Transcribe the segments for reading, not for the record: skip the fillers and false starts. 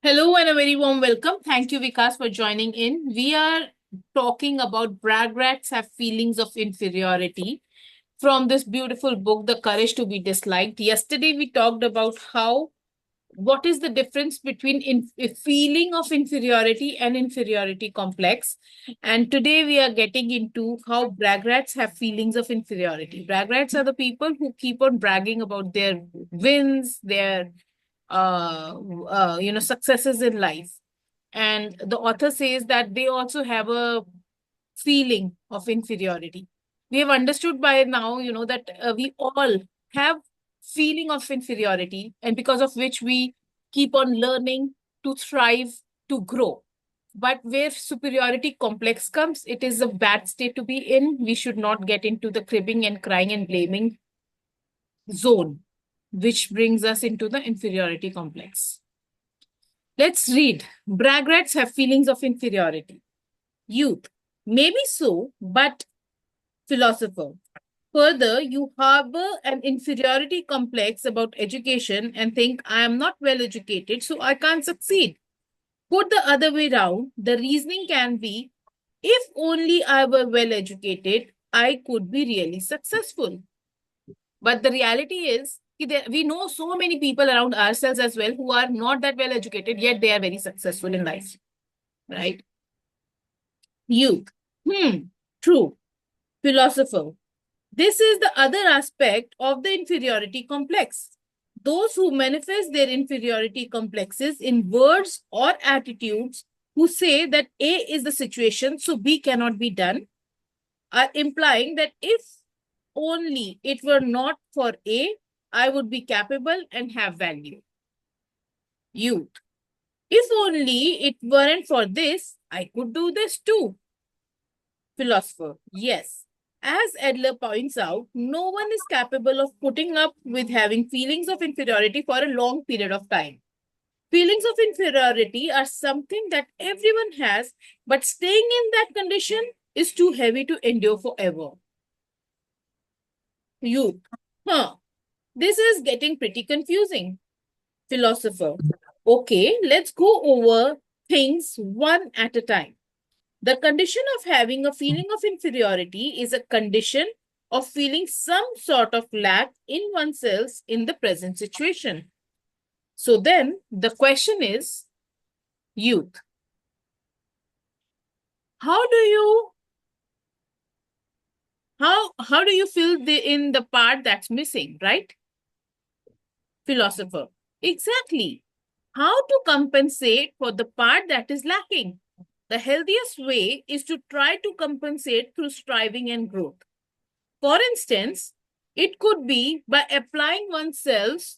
Hello and a very warm welcome. Thank you, Vikas, for joining in. We are talking about brag rats have feelings of inferiority from this beautiful book, The Courage to Be Disliked. Yesterday, we talked about what is the difference between a feeling of inferiority and inferiority complex. And today, we are getting into how brag rats have feelings of inferiority. Brag rats are the people who keep on bragging about their wins, their successes in life. And the author says that they also have a feeling of inferiority. We have understood by now, that we all have feeling of inferiority, and because of which we keep on learning to thrive, to grow. But where superiority complex comes, it is a bad state to be in. We should not get into the cribbing and crying and blaming zone, which brings us into the inferiority complex. Let's read. Brag rats have feelings of inferiority. Youth. Maybe so, but philosopher. Further, you harbor an inferiority complex about education and think I am not well educated, so I can't succeed. Put the other way round, the reasoning can be if only I were well educated, I could be really successful. But the reality is, we know so many people around ourselves as well who are not that well educated, yet they are very successful in life, right? Youth. True. Philosopher. This is the other aspect of the inferiority complex. Those who manifest their inferiority complexes in words or attitudes, who say that A is the situation, so B cannot be done, are implying that if only it were not for A, I would be capable and have value. Youth. If only it weren't for this, I could do this too. Philosopher. Yes. As Adler points out, no one is capable of putting up with having feelings of inferiority for a long period of time. Feelings of inferiority are something that everyone has, but staying in that condition is too heavy to endure forever. Youth. This is getting pretty confusing. Philosopher. Okay, let's go over things one at a time. The condition of having a feeling of inferiority is a condition of feeling some sort of lack in oneself in the present situation. So then the question is, youth, how do you how do you fill in the part that's missing, right? Philosopher. Exactly. How to compensate for the part that is lacking? The healthiest way is to try to compensate through striving and growth. For instance, it could be by applying oneself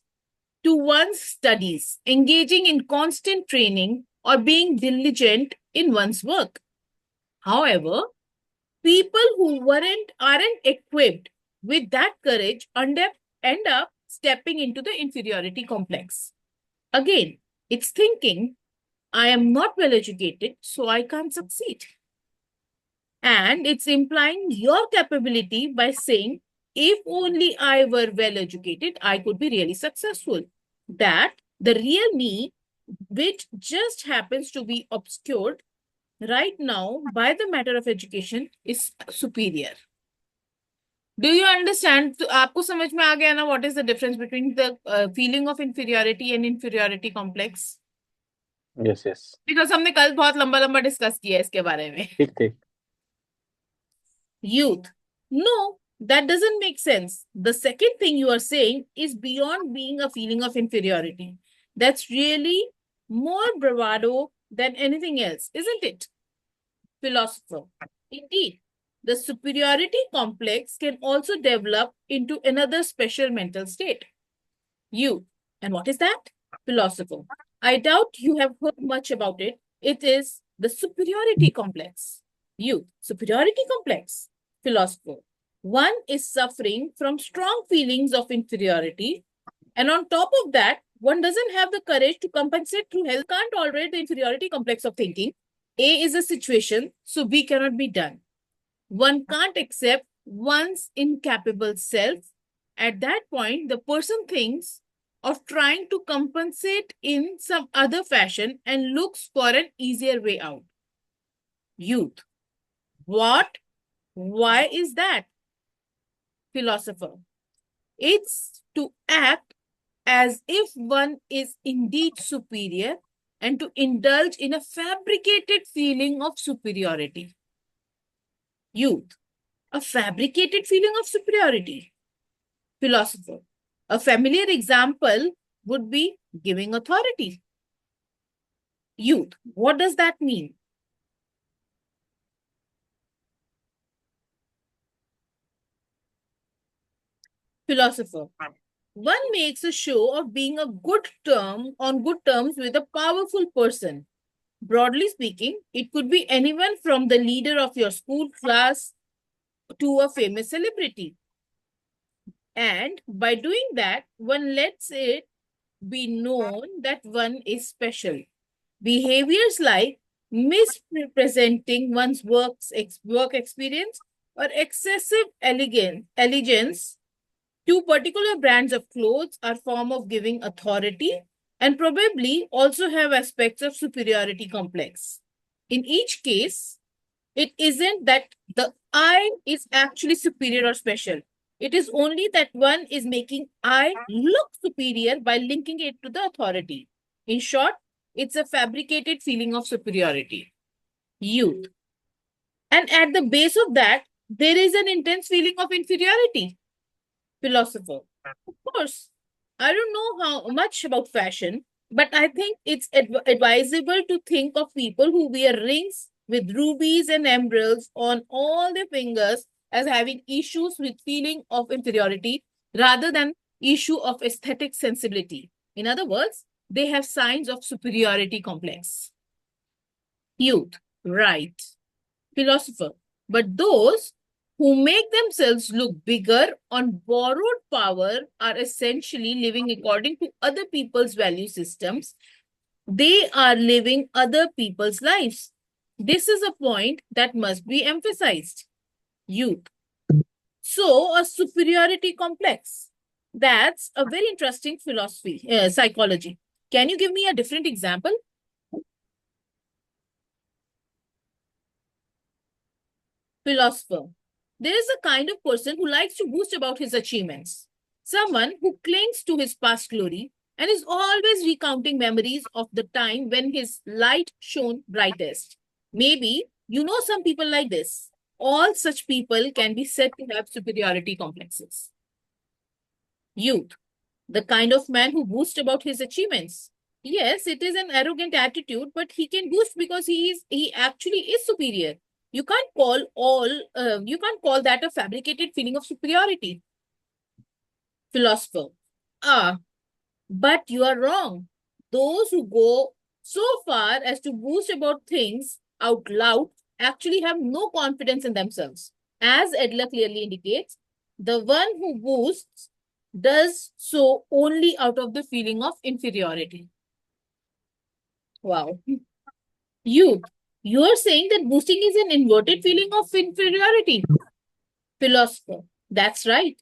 to one's studies, engaging in constant training, or being diligent in one's work. However, people who aren't equipped with that courage end up stepping into the inferiority complex. Again, it's thinking, I am not well educated, so I can't succeed. And it's implying your capability by saying, if only I were well educated, I could be really successful. That the real me, which just happens to be obscured right now by the matter of education, is superior. Do you understand? तो आपको समझ में आ गया ना what is the difference between the feeling of inferiority and inferiority complex? Yes yes Because हमने कल बहुत लंबा लंबा डिस्कस किया है इसके बारे में. ठीक ठीक Youth. No, that doesn't make sense. The second thing you are saying is beyond being a feeling of inferiority. That's really more bravado than anything else, isn't it? Philosopher. Indeed, the superiority complex can also develop into another special mental state. You. And what is that? Philosopher. I doubt you have heard much about it. It is the superiority complex. You. Superiority complex. Philosopher. One is suffering from strong feelings of inferiority. And on top of that, one doesn't have the courage to compensate through health. Can't tolerate the inferiority complex of thinking. A is a situation, so B cannot be done. One can't accept one's incapable self. At that point, the person thinks of trying to compensate in some other fashion and looks for an easier way out. Youth. What? Why is that? Philosopher. It's to act as if one is indeed superior and to indulge in a fabricated feeling of superiority. Youth. A fabricated feeling of superiority. Philosopher. A familiar example would be giving authority. Youth. What does that mean? Philosopher. One makes a show of being on good terms with a powerful person. Broadly speaking, it could be anyone from the leader of your school class to a famous celebrity. And by doing that, one lets it be known that one is special. Behaviors like misrepresenting one's work experience or excessive allegiance to particular brands of clothes are form of giving authority and probably also have aspects of superiority complex. In each case, it isn't that the I is actually superior or special. It is only that one is making I look superior by linking it to the authority. In short, it's a fabricated feeling of superiority. Youth. And at the base of that, there is an intense feeling of inferiority. Philosopher. Of course, I don't know how much about fashion, but I think it's advisable to think of people who wear rings with rubies and emeralds on all their fingers as having issues with feeling of inferiority rather than issue of aesthetic sensibility. In other words, they have signs of superiority complex. Youth, right. Philosopher. But those who make themselves look bigger on borrowed power are essentially living according to other people's value systems. They are living other people's lives. This is a point that must be emphasized. Youth. So, a superiority complex. That's a very interesting psychology. Can you give me a different example? Philosopher. There is a kind of person who likes to boast about his achievements. Someone who clings to his past glory and is always recounting memories of the time when his light shone brightest. Maybe you know some people like this. All such people can be said to have superiority complexes. Youth. The kind of man who boasts about his achievements. Yes, it is an arrogant attitude, but he can boast because he actually is superior. You can't call that a fabricated feeling of superiority. Philosopher. Ah, but you are wrong. Those who go so far as to boast about things out loud actually have no confidence in themselves. As Adler clearly indicates, the one who boasts does so only out of the feeling of inferiority. Wow. Youth, you are saying that boosting is an inverted feeling of inferiority. Philosopher, that's right.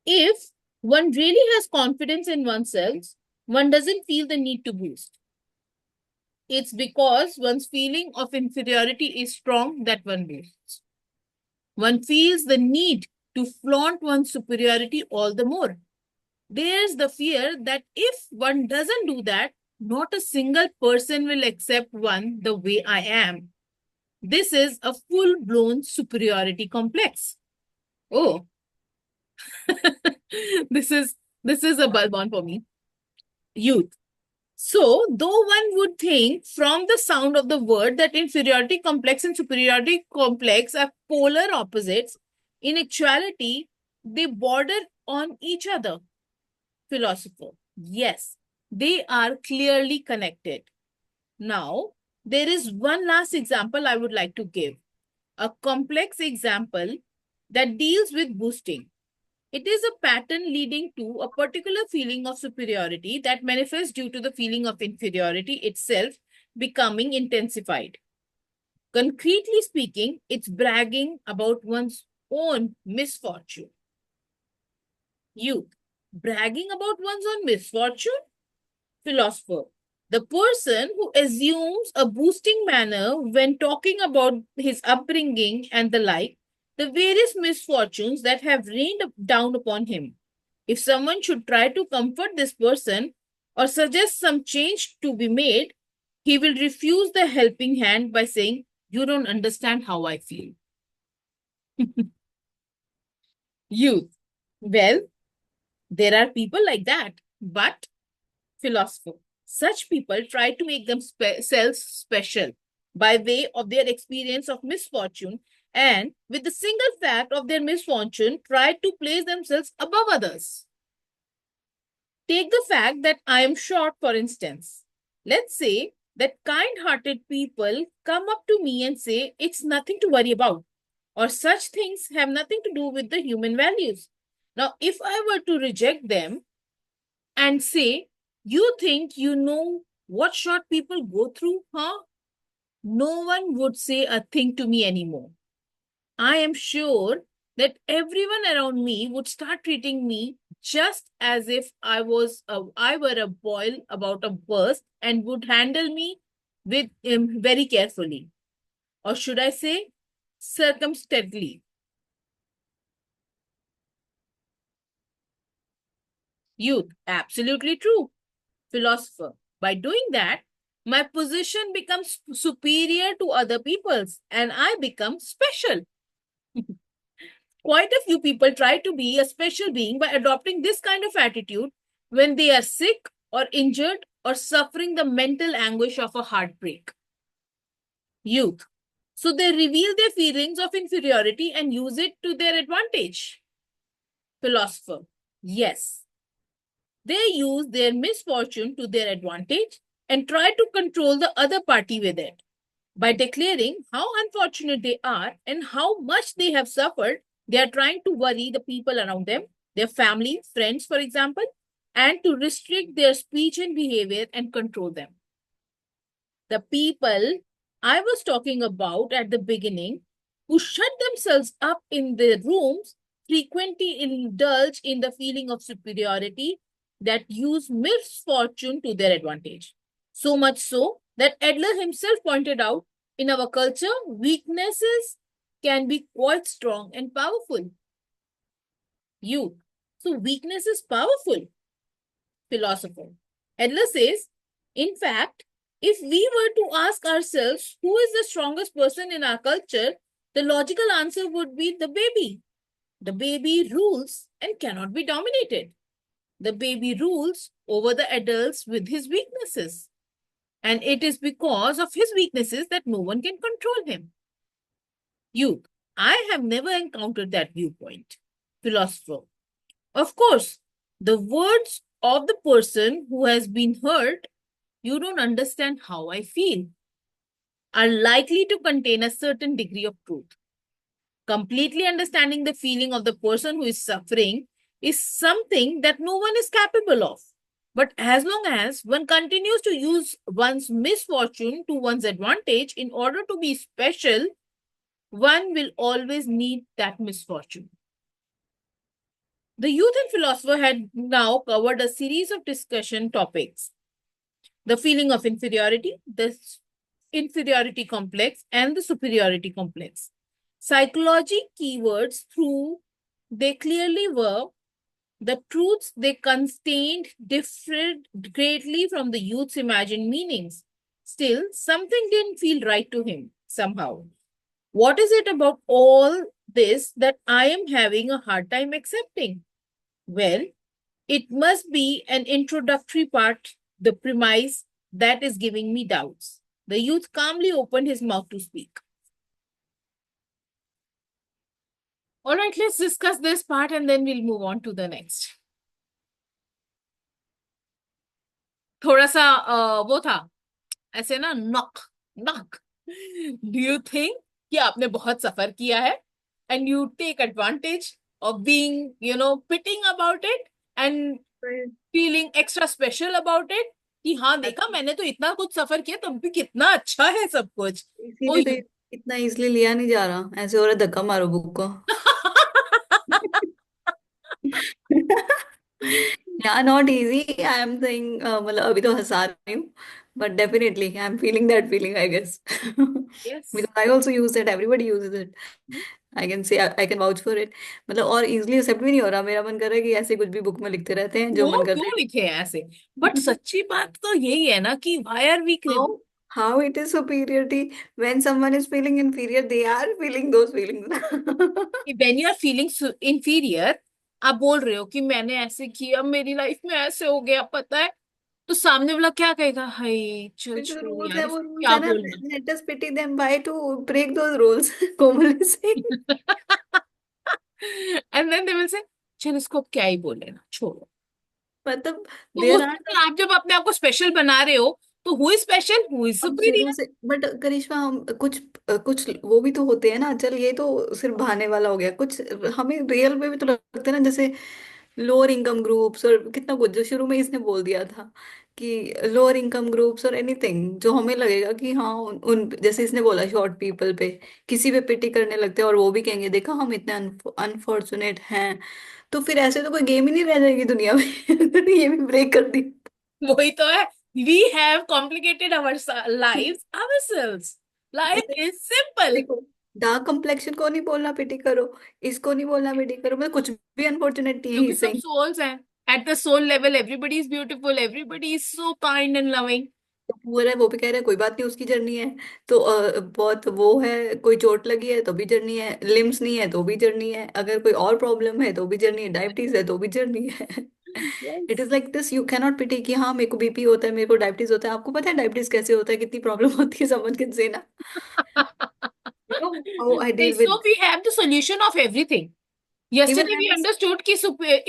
If one really has confidence in oneself, one doesn't feel the need to boost. It's because one's feeling of inferiority is strong that one boosts. One feels the need to flaunt one's superiority all the more. There's the fear that if one doesn't do that, not a single person will accept one the way I am. This is a full-blown superiority complex. Oh, this is a bulb on for me. Youth. So, though one would think from the sound of the word that inferiority complex and superiority complex are polar opposites, in actuality, they border on each other. Philosopher. Yes, they are clearly connected. Now, there is one last example I would like to give. A complex example that deals with boosting. It is a pattern leading to a particular feeling of superiority that manifests due to the feeling of inferiority itself becoming intensified. Concretely speaking, it's bragging about one's own misfortune. Youth. Bragging about one's own misfortune? Philosopher. The person who assumes a boosting manner when talking about his upbringing and the like, the various misfortunes that have rained down upon him. If someone should try to comfort this person or suggest some change to be made, he will refuse the helping hand by saying, "You don't understand how I feel." Youth. Well, there are people like that, but philosopher. Such people try to make themselves special by way of their experience of misfortune, and with the single fact of their misfortune, try to place themselves above others. Take the fact that I am short, for instance. Let's say that kind hearted people come up to me and say, "It's nothing to worry about," or "Such things have nothing to do with the human values." Now, if I were to reject them and say, "You think you know what short people go through, huh?" No one would say a thing to me anymore. I am sure that everyone around me would start treating me just as if I were a boil about a burst and would handle me with very carefully, or should I say circumspectly. Youth, absolutely true. Philosopher. By doing that, my position becomes superior to other people's and I become special. Quite a few people try to be a special being by adopting this kind of attitude when they are sick or injured or suffering the mental anguish of a heartbreak. Youth. So they reveal their feelings of inferiority and use it to their advantage. Philosopher. Yes, they use their misfortune to their advantage and try to control the other party with it. By declaring how unfortunate they are and how much they have suffered, they are trying to worry the people around them, their family, friends, for example, and to restrict their speech and behavior and control them. The people I was talking about at the beginning, who shut themselves up in their rooms, frequently indulge in the feeling of superiority that use misfortune to their advantage. So much so that Adler himself pointed out, in our culture, weaknesses can be quite strong and powerful. Youth. So weakness is powerful. Philosopher. Adler says, in fact, if we were to ask ourselves who is the strongest person in our culture, the logical answer would be the baby. The baby rules and cannot be dominated. The baby rules over the adults with his weaknesses. And it is because of his weaknesses that no one can control him. Youth. I have never encountered that viewpoint. Philosopher. Of course, the words of the person who has been hurt, "You don't understand how I feel," are likely to contain a certain degree of truth. Completely understanding the feeling of the person who is suffering is something that no one is capable of. But as long as one continues to use one's misfortune to one's advantage in order to be special, one will always need that misfortune. The youth and philosopher had now covered a series of discussion topics: the feeling of inferiority, the inferiority complex, and the superiority complex. Psychology keywords through they clearly were. The truths they contained differed greatly from the youth's imagined meanings. Still, something didn't feel right to him somehow. What is it about all this that I am having a hard time accepting? Well, it must be an introductory part, the premise that is giving me doubts. The youth calmly opened his mouth to speak. All right, let's discuss this part and then we'll move on to the next. थोड़ा सा वो था ऐसे ना knock knock do you think कि आपने बहुत सफर किया है and you take advantage of being pitying about it and feeling extra special about it कि हाँ देखा मैंने तो इतना कुछ सफर किया तब भी कितना अच्छा है सब कुछ वो इसीलिए तो इतना इजली लिया नहीं जा रहा, ऐसे हो रहा है, धक्का मारो बुक को। Yeah, not easy. I am saying, मतलब अभी तो हंसा रही हूँ, but definitely I am feeling that feeling, I guess. Yes. Because I also use it. Everybody uses it. I can say I can vouch for it. मतलब और easily accept भी नहीं हो रहा. मेरा मन कर रहा है कि ऐसे कुछ भी बुक में लिखते रहते हैं जो वो मन क्यों करता लिखे हैं ऐसे? बट है. सच्ची बात तो यही है ना कि why are we How how it is superiority when someone is feeling inferior, they are feeling those feelings. when you are feeling inferior, आप बोल रहे हो कि मैंने ऐसे किया, मेरी लाइफ में ऐसे हो गया, पता है? तो सामने वाला क्या कहेगा? हाय चल जो छोड़ रूल्स यार, है वो इसको रूल्स क्या है ना. बोलना। Let us pity them. Why to break those rules? Komal Singh. And then they will say चल इसको अब क्या ही बोले ना, छोड़ो। मतलब तो देर उस आर. वक्त आप जब अपने आप को स्पेशल बना रहे हो, तो who is special, who is अब शुरू सुपीरियर? से बट करिश्मा, हम कुछ वो भी तो होते हैं ना. चल ये तो सिर्फ बहाने वाला हो गया. कुछ हमें रियल में भी तो लगता है ना, जैसे लोअर इनकम ग्रुप्स और कितना कुछ जो शुरू में इसने बोल दिया था कि लोअर इनकम ग्रुप्स और एनीथिंग जो हमें लगेगा कि हाँ उन जैसे इसने बोला शॉर्ट पीपल पे किसी पे पिटी करने लगते हैं और वो भी कहेंगे देखा हम इतने अनफॉर्चुनेट हैं. तो फिर ऐसे तो कोई गेम ही नहीं रह जाएगी दुनिया में. अगर ये भी ब्रेक कर दी. वही तो है। We have complicated our lives ourselves. Life ऐसे इज सिंपल। देखो, डार्क कम्प्लेक्शन को नहीं बोलना पिटी करो, इसको नहीं बोलना पिटी करो, मतलब कुछ भी अनफॉर्चुनेट नहीं है क्योंकि ही सब सही. सोल्स हैं। At the soul level everybody is beautiful, everybody is so kind and loving. तो पूरा है वो भी कह रहे हैं कोई बात नहीं उसकी जर्नी है. तो बहुत वो है, कोई चोट लगी है तो भी जर्नी है, लिम्स नहीं है तो भी जर्नी है, अगर कोई और प्रॉब्लम है तो भी जर्नी है, डायबिटीज है तो भी जर्नी है. It yes. Is like this. You cannot pity कि हाँ मेरे को बीपी होता है, मेरे को डायबिटीज होता है. आपको पता है डायबिटीज कैसे होता है, कितनी प्रॉब्लम होती है, समझ के से ना. You know how I deal So with. we have the solution of everything. Even Yesterday I we was. understood कि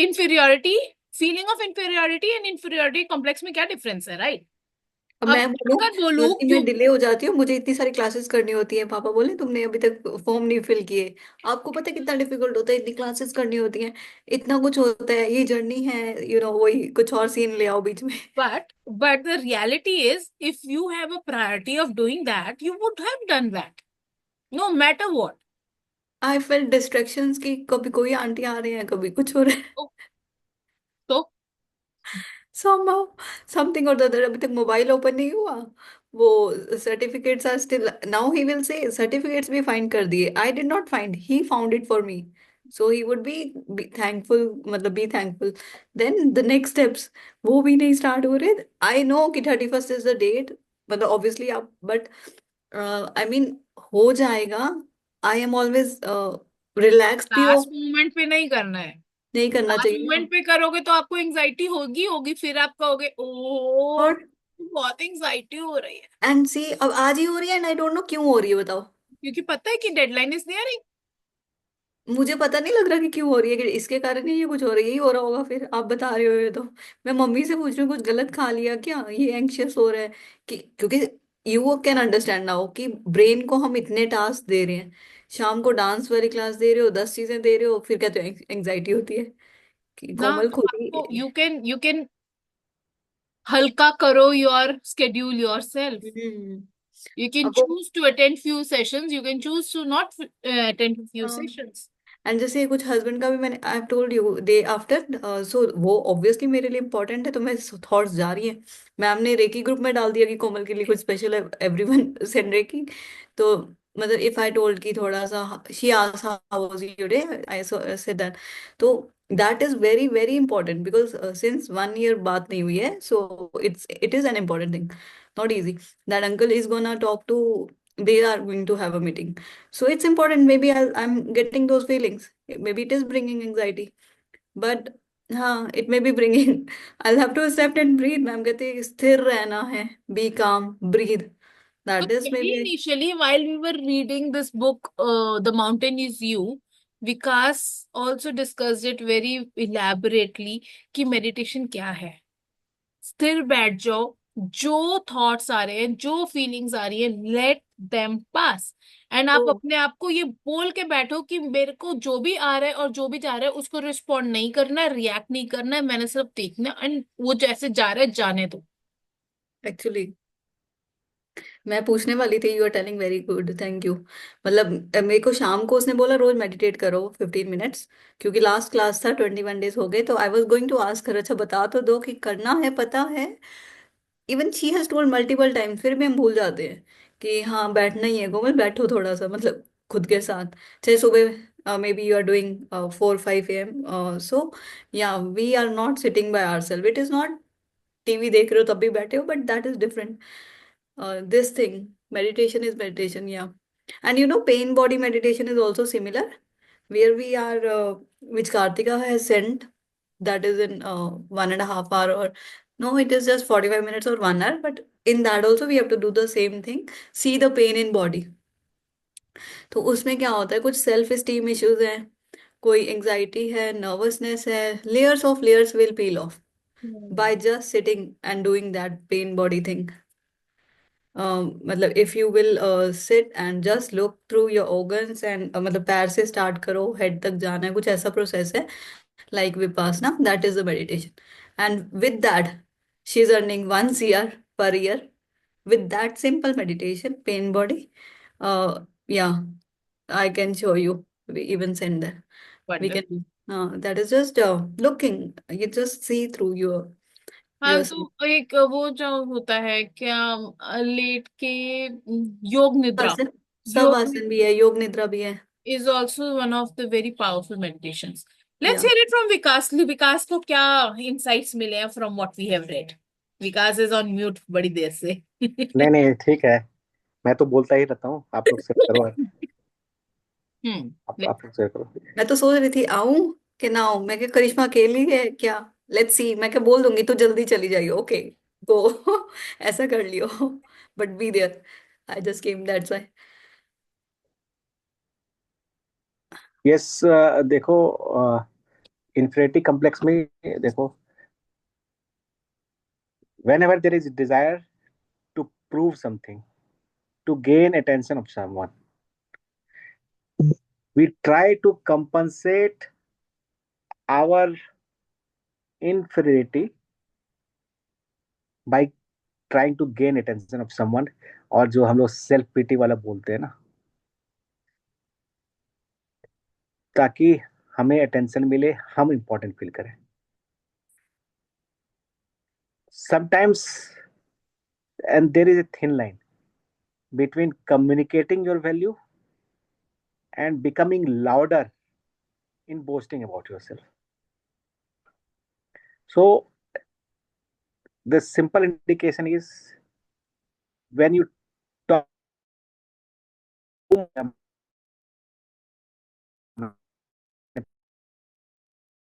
inferiority, feeling of inferiority and inferiority complex में क्या difference है, right? अब अब मैं मैं बोलूं, अगर बोलूं गलती क्यों। में डिले हो जाती हूँ, मुझे इतनी सारी क्लासेस करनी होती है. पापा बोले तुमने अभी तक फॉर्म नहीं फिल किए. आपको पता है कितना डिफिकल्ट होता है, इतनी क्लासेस करनी होती हैं, इतना कुछ होता है, ये जर्नी है. वही कुछ और सीन ले आओ बीच में. but the reality is if you have a priority of doing that, you would have done that no matter what. I fail distractions की, कभी कोई आंटी आ रहे हैं, कभी कुछ हो रहा है. तो, तो somehow something or the other. अभी तक मोबाइल ओपन नहीं हुआ. वो certificates are still. Now he will say certificates भी फाइंड कर दिए. I did not find, he found it for me. So he would be thankful, मतलब be thankful. Then the next steps वो भी नहीं स्टार्ट हो रहे. आई नो कि 31st इज द डेट, मतलब ऑब्वियसली आप, बट आई मीन हो जाएगा. आई एम ऑलवेज रिलैक्स भी हो. लास्ट मोमेंट पे नहीं करना है। नहीं करना लास्ट चाहिए ना. मोमेंट पे करोगे तो आपको एंजाइटी होगी होगी, फिर आप कहोगे ओ और बहुत एंजाइटी हो रही है। एंड सी अब आज ही हो रही है एंड आई डोंट नो क्यों हो रही है, बताओ. क्योंकि पता है कि डेडलाइन इज देयर। मुझे पता नहीं लग रहा कि क्यों हो रही है, कि इसके कारण ही ये कुछ हो रही है, यही हो रहा होगा. फिर आप बता रहे हो ये तो. मैं मम्मी से पूछ रही हूँ कुछ गलत खा लिया क्या, ये एंग्शियस हो रहा है. कि क्योंकि यू कैन अंडरस्टैंड नाउ कि ब्रेन को हम इतने टास्क दे रहे हैं. शाम को डांस वाली क्लास दे रहे हो, 10 चीजें दे रहे हो, फिर कहते हो एंग्जाइटी होती है. कि ना कोमल तो खुद आपको ही. यू कैन हल्का करो your schedule yourself. Hmm. You can अब वो. choose to attend few sessions, you can choose to not attend few हाँ. sessions. एंड जैसे कुछ हस्बैंड का भी, मैंने I have told you day after, so वो ऑब्वियसली मेरे लिए इंपॉर्टेंट है, तो मैं थॉट्स जा रही हैं. मैम ने रेकी ग्रुप में डाल दिया कि कोमल के लिए कुछ स्पेशल है, एवरीवन सेंड रेकी. तो मतलब इफ आई टोल्ड कि थोड़ा सा she asked how was your day, I said that. तो that is very very important because since 1 year बात नहीं हुई है, so it is an important thing. Not easy. That uncle is gonna talk to, they are going to have a meeting. So it's important. Maybe I'm getting those feelings. Maybe it is bringing anxiety, but हाँ, it may be bringing. I'll have to accept and breathe. Ma'am कहती है स्थिर रहना है, be calm, breathe. But That is very maybe. initially, while we were reading this book, The Mountain Is You, Vikas also discussed it very elaborately कि meditation क्या है। स्थिर बैठ जाओ, जो थॉट्स आ रहे हैं, जो फीलिंग्स आ रही है, लेट देम पास। एंड आप Oh, अपने आप को ये बोल के बैठो कि मेरे को जो भी आ रहा है और जो भी जा रहा है उसको रिस्पॉन्ड नहीं करना है, रिएक्ट नहीं करना है, मैंने सिर्फ देखना है, एंड वो जैसे जा रहा है जाने दो। actually मैं पूछने वाली थी, you are telling very good, thank you. मतलब मेरे को शाम को उसने बोला रोज मेडिटेट करो 15 मिनट्स, क्योंकि लास्ट क्लास था, 21 डेज हो गए, तो I was going to ask her, अच्छा बता तो दो कि करना है, पता है। Even she has told multiple time, फिर भी हम भूल जाते हैं कि हाँ बैठना ही है कोमल, बैठो थोड़ा सा, मतलब खुद के साथ। चाहे सुबह may be you are doing 4 5 AM, so या we are not sitting by our self, it is not TV देख रहे हो तब भी बैठे हो, but that is different. This thing, meditation is meditation, yeah. And you know, pain body meditation is also similar, where we are, which Kartika has sent, that is in 1.5 hour, or no, it is just 45 minutes or 1 hour, but in that also we have to do the same thing, see the pain in body. तो उसमें क्या होता है, कुछ self esteem issues हैं, कोई anxiety है, nervousness है, layers of layers will peel of by Hmm. just sitting and doing that pain body thing. मतलब if you will sit and just look through your organs and मतलब पैर से start करो, head तक जाना है, कुछ ऐसा प्रोसेस है, like Vipassana, that is the meditation. And with that she is earning 1 CR per year with that simple meditation, pain body. Yeah, I can show you. We even send that. We Wonderful. can. That is just looking. You just see through हाँ, yourself. तो एक वो जो होता है क्या, late के योग निद्रा, आसन, सब योग आसन भी है, योग निद्रा भी है। is also one of the very powerful meditations. Let's या hear it from Vikas. विकास को क्या insights मिले हैं from what we have read? Vikas is on mute बड़ी देर से। नहीं नहीं ठीक है, मैं तो बोलता ही रहता हूँ, आप लोग शेयर करो। आप लोग शेयर करो। मैं तो सोच रही थी आऊं कि ना आऊं, मैं क्या करिश्मा अकेली है क्या, लेट्स सी, मैं क्या बोल दूंगी तो जल्दी चली जाइए, ओके गो ऐसा कर लियो, but be there, I just came that's why. Yes, देखो, इन्फिनिटी कॉम्प्लेक्स में देखो, whenever there is desire to prove something, to gain attention of someone, we try to compensate our inferiority by trying to gain attention of someone, और जो हम लोग self पिटी वाला बोलते हैं ना, ताकि हमें अटेंशन मिले, हम इंपॉर्टेंट फील करें। Sometimes, and there is a thin line between communicating your value and becoming louder in boasting about yourself. So the simple indication is when you talk,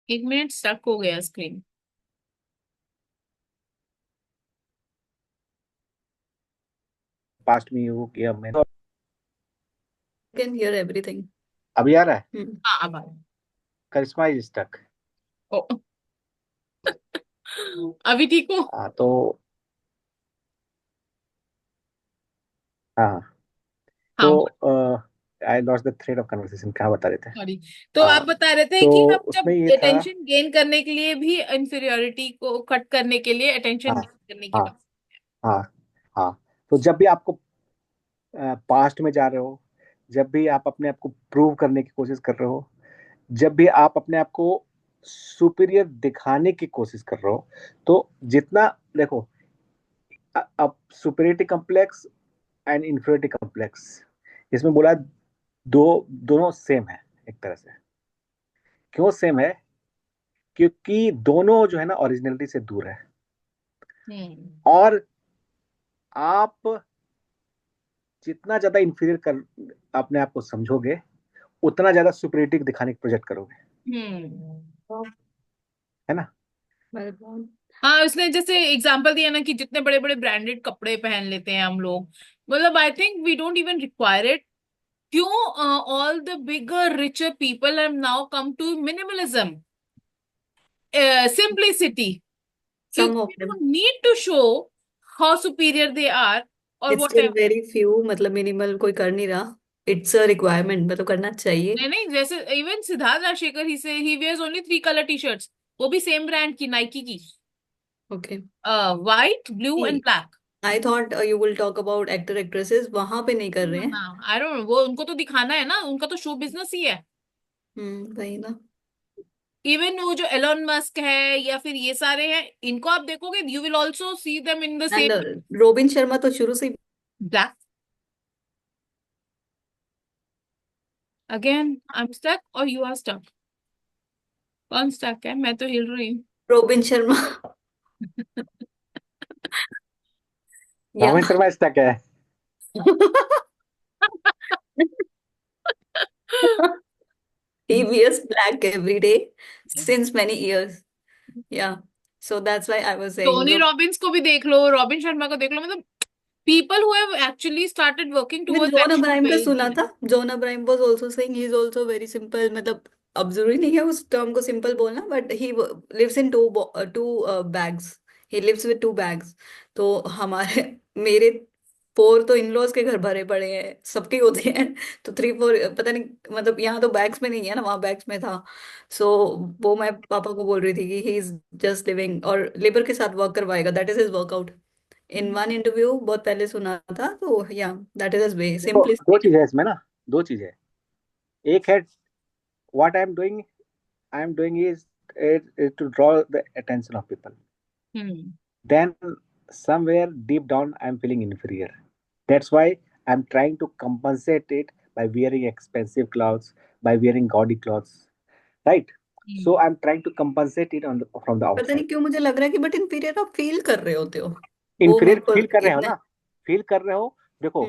एक मिनट स्टक हो गया screen. Past में you किया मैंने, can hear everything. अभी आ रहा है। हाँ अब आ रहा है। करिश्मा इज स्टक। ओ, अभी ठीक हो? तो हाँ, हाँ, तो I lost the thread of conversation, क्या बता रहे थे। सॉरी। तो आप हाँ, बता रहे थे तो कि हम उसमें जब ये था। अटेंशन गेन करने के लिए भी इंफीरियोरिटी को कट करने के लिए अटेंशन हाँ गेन करने की हाँ बात। हाँ हाँ, तो जब भी आपको पास्ट में जा रहे हो, जब भी आप अपने आप को प्रूव करने की कोशिश कर रहे हो, जब भी आप अपने आप को सुपीरियर दिखाने की कोशिश कर रहे हो, तो जितना देखो, अब superiority complex and inferiority complex, इसमें बोला दो, दोनों सेम है एक तरह से। क्यों सेम है? क्योंकि दोनों जो है ना ओरिजिनलिटी से दूर है, हम्म। और आप जितना ज्यादा इंफीरियर कर अपने आप को समझोगे, उतना ज्यादा सुपीरियरिटी दिखाने की प्रोजेक्ट करोगे, हम्म। है ना। वेल, हाँ, उसने जैसे एग्जांपल दिया ना कि जितने बड़े बड़े ब्रांडेड कपड़े पहन लेते हैं हम लोग, मतलब I think we don't even require it. क्यों all the bigger richer people have now come to minimalism, simplicity, some क्योंकि of they them, don't need to show how superior they are or it's still whatever। Very few, मतलब minimal कोई कर नहीं रहा, it's a requirement, मतलब करना चाहिए। नहीं नहीं, जैसे even Siddharth Rajshekhar he wears only 3 colour T shirts, वो भी सेम ब्रांड की, नाइकी की, okay. White blue and black. I thought you will talk about actor actresses, वहां पे नहीं कर रहे हैं। ना, आई डोंट, वो उनको तो दिखाना है ना, उनका तो शो बिजनेस ही है। वही ना। इवन वो जो एलोन मस्क है या फिर ये सारे हैं, इनको आप देखोगे, you will also see them in the end same Robin Sharma तो शुरू से ही। Black. Again I am stuck और यू आर स्टक। कौन स्टक है? मैं तो हिल रही हूँ। रोबिन शर्मा। या। रोहित शर्मा स्टक है। He wears black every day since many years. Yeah. So that's why I was saying. Tony So Robins को भी देख लो, रॉबिन शर्मा को देख लो, मतलब people who have actually started working even towards that John show Abraham का very सुना है। था, John Abraham was also saying he is also very simple, मतलब अब जरूरी नहीं है उस टर्म को सिंपल बोलना, but he lives in two bags, he lives with two bags. तो हमारे मेरे फोर तो इन लॉज के घर भरे पड़े हैं, सबके होते हैं। तो थ्री फोर पता नहीं, मतलब यहाँ तो बैग्स में नहीं है ना, वहाँ बैग्स में था। सो वो मैं पापा को बोल रही थी कि ही इज जस्ट लिविंग, और लेबर के साथ वर्क करवाएगा, that is his workout. In one interview बहुत पहले सुना था, तो या दैट इज वे देखो दो सिंपलिसिटी। चीजें हैं इसमें ना, दो चीजें। एक है what I am doing is to draw the attention of people, hmm. then somewhere deep down I'm feeling inferior. That's why I'm trying to compensate it by wearing expensive clothes, by wearing gaudy clothes, right? So I'm trying to compensate it from the पता outside. नहीं क्यों मुझे लग रहा है कि but inferior आप feel कर रहे होते हो, वो इंफीरियर मेरे को फील कर रहे हो इतना। ना, फील कर रहे हो। देखो,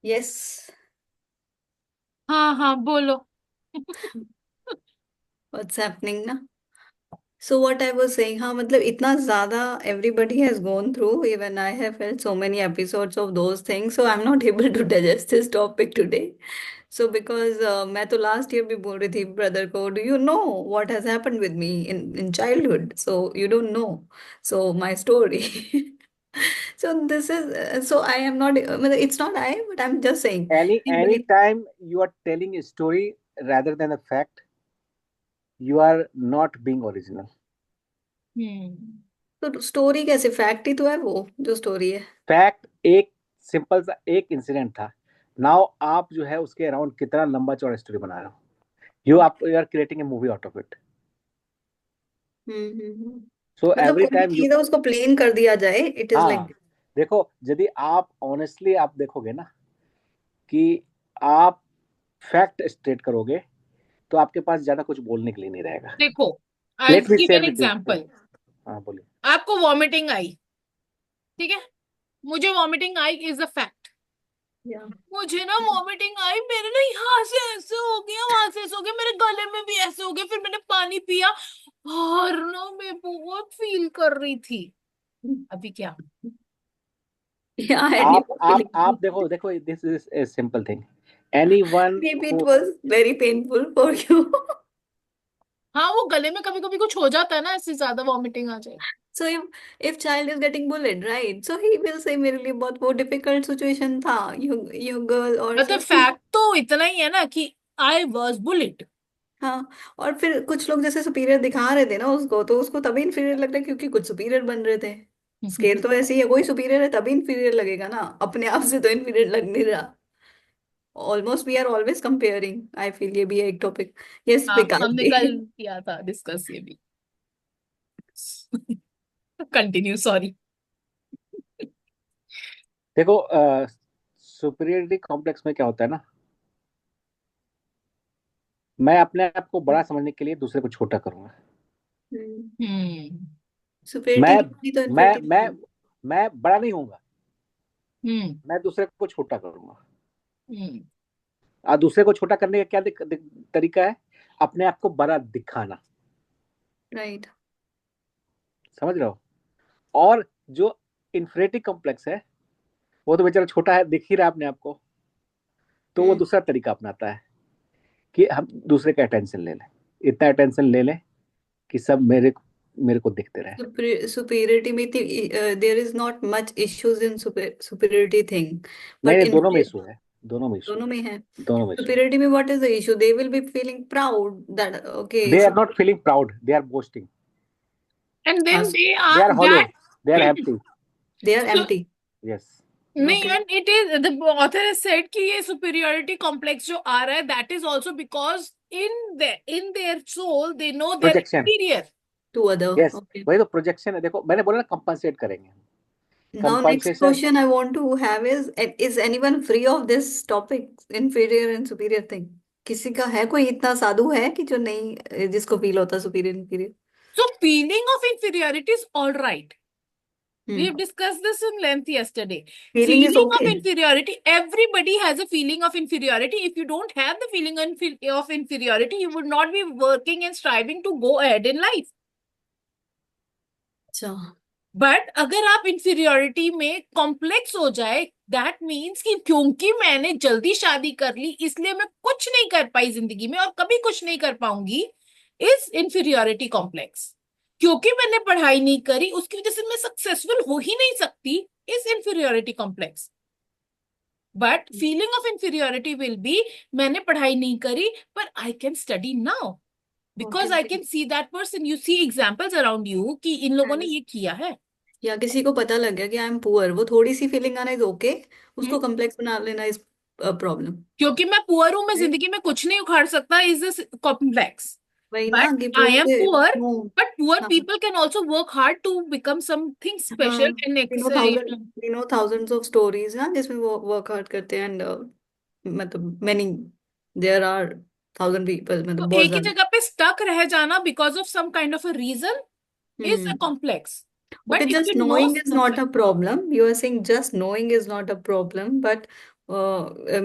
यस। हाँ हाँ बोलो। व्हाट्स हैपनिंग ना। So what I was saying, हाँ मतलब इतना ज्यादा everybody has gone through, even I have felt so many episodes of those things, so I am not able to digest this topic today. So because मैं तो last year भी बोल रही थी ब्रदर को, do you know what has happened with me in in childhood, so you don't know, so my story. So this is so I am not, it's not I, but I'm just saying. any time you are telling a story rather than a fact, you are not being original. हम्म। तो story कैसे, fact ही तो है वो जो story है। Fact एक simple सा एक इंसिडेंट था। नाउ आप जो है उसके अराउंड कितना लंबा चौड़ा स्टोरी बना रहे हो। You are creating a movie out of it. So मतलब एवरी कोई भी टाइम यू, चीज है उसको प्लेन कर दिया जाए, इट इज हाँ, लाइक। देखो यदि आप ऑनेस्टली आप देखोगे ना कि आप फैक्ट स्टेट करोगे तो आपके पास ज्यादा कुछ बोलने के लिए नहीं रहेगा। देखो, I let me give share an with you. Example. हाँ बोलिए। आपको वॉमिटिंग आई, ठीक है, मुझे वॉमिटिंग आई इज अ फैक्ट। या। मुझे ना वॉमिटिंग आई, मेरे ना यहाँ से ऐसे हो गया, वहां से ऐसे हो गया, मेरे गले में भी ऐसे हो गया, फिर मैंने पानी पिया और ना मैं बहुत फील कर रही थी। अभी क्या? या एंड यू आप आप फीलिंग, आप देखो देखो, this is a simple thing. Anyone may be it who, was very painful for you. हाँ, वो गले में कभी कभी कुछ हो जाता है ना, इससे ज्यादा वॉमिटिंग आ जाए। So if child is getting bullet right, so he will से मेरे लिए बहुत वो डिफिकल्ट सिचुएशन था, यू गर्ल और मतलब फैक्ट तो इतना ही है ना कि आई वॉज बुलिट। हाँ। और फिर कुछ लोग जैसे सुपीरियर दिखा रहे थे ना उसको, तो उसको तभी इन्फीरियर लग रहा है क्योंकि कुछ सुपीरियर बन रहे थे। स्केल तो ऐसे ही है, कोई सुपीरियर है तभी इन्फीरियर लगेगा ना, अपने आप से तो इन्फीरियर लग नहीं रहा। Almost we are always comparing, I feel ये भी है एक टॉपिक। यस हाँ, विकास हमने भी। कल किया था डिस्कस ये भी। Continue, sorry. देखो सुपीरियरिटी कॉम्प्लेक्स में क्या होता है ना, मैं अपने आप को बड़ा समझने के लिए दूसरे को छोटा करूंगा। हम्म। सुपीरियरिटी मैं नहीं तो मैं मैं इन्फीरियरिटी। मैं बड़ा नहीं होऊंगा, हम्म। मैं दूसरे को छोटा करूंगा। हम्म। और दूसरे को छोटा करने का क्या तरीका है? अपने आप को बड़ा दिखाना। राइट। समझ रहे हो? और जो इन्फिनिटी कॉम्प्लेक्स है, वो तो बेचारा छोटा है, दिख ही रहा है अपने आप को, तो वो हम्म। दूसरा तरीका अपनाता है कि हम दूसरे का अटेंशन ले लें, इतना अटेंशन ले लें कि सब मेरे मेरे को दिखते रहे। Superiority में there is not much issues in superiority thing, नहीं but नहीं, in दोनों में इशू है, दोनों में इशू दोनों है, में है। दोनों में इशू है। Superiority में what is the issue? They will be feeling proud that okay, they are not feeling proud, they are boasting, And then us they they are are hollow, that. They are empty. they are So empty. Yes. नहीं, Okay. and it is the author has said कि ये superiority complex जो आ रहा है, that is also because in their soul they know they're projection. inferior. To other. Yes, Okay. वही तो projection है। देखो मैंने बोला ना, कंपनसेट करेंगे। Now next compensation. question I want to have is anyone free of this topic, inferior and superior thing? किसी का है कोई इतना साधु है कि जो नहीं, जिसको फील होता superior inferior? So feeling of inferiority is all right. We have hmm. discussed this in length yesterday. Feeling is Feeling of okay. inferiority, everybody has a feeling of inferiority. If you don't have the feeling of inferiority, you would not be working and striving to go ahead in life. अच्छा। But अगर आप inferiority में complex हो जाए, that means कि क्योंकि मैंने जल्दी शादी कर ली इसलिए मैं कुछ नहीं कर पाई जिंदगी में और कभी कुछ नहीं कर पाऊंगी, इज इंफीरियोरिटी कॉम्प्लेक्स। क्योंकि मैंने पढ़ाई नहीं करी उसकी वजह से मैं सक्सेसफुल हो ही नहीं सकती, is inferiority complex. But feeling of inferiority will be, मैंने पढ़ाई नहीं करी पर I can study now okay. Because I can see that person, you see examples around you कि इन लोगों ने ये किया है। या किसी को पता लग गया कि आई एम पुअर, वो थोड़ी सी फीलिंग आना इज ओके, उसको कम्प्लेक्स बना लेना इज प्रॉब्लम। क्योंकि मैं पुअर हूं, मैं जिंदगी में कुछ नहीं उखाड़ सकता, इज दिस कॉम्प्लेक्स। वही ना बट कि आई एम बोलते पुअर, नो। बट पुअर हाँ। People can also work hard to become something हाँ। Special and we know thousands of stories ना जिसमें वो वर्क हार्ड करते हैं एंड मतलब many, there are thousand people, तो मतलब बहुत एक ही ज्यादा। जगह पे स्टक रह जाना because of some kind of a reason is a hmm. Complex. Okay, but if just you know knowing is not a something, problem. You are saying just knowing is not a problem, but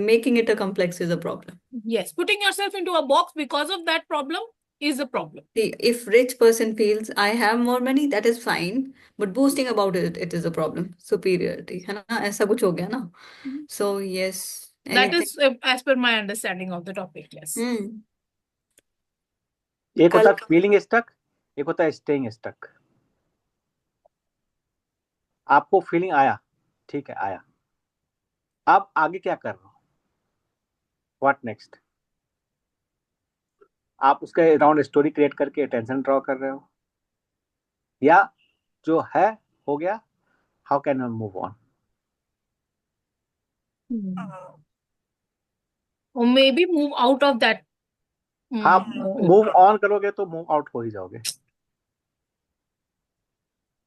making it a complex is a problem. yes, putting yourself into a box because of that problem is a problem. See, if rich person feels I have more money, that is fine, but boasting about it, it is a problem. Superiority, है ना? ऐसा कुछ हो गया ना? So yes, That anything. is as per my understanding of the topic, yes. हम्म। एक होता कल। है फीलिंग स्टक, एक होता है स्टेइंग स्टक। आपको फीलिंग आया, ठीक है आया, आप आगे क्या कर रहे हो? What next? आप उसके अराउंड स्टोरी क्रिएट करके टेंशन ड्रॉ कर रहे हो, या जो है हो गया, how can I move on? Or maybe move out of that. हाँ, Hmm. मूव ऑन करोगे तो मूव आउट हो ही जाओगे।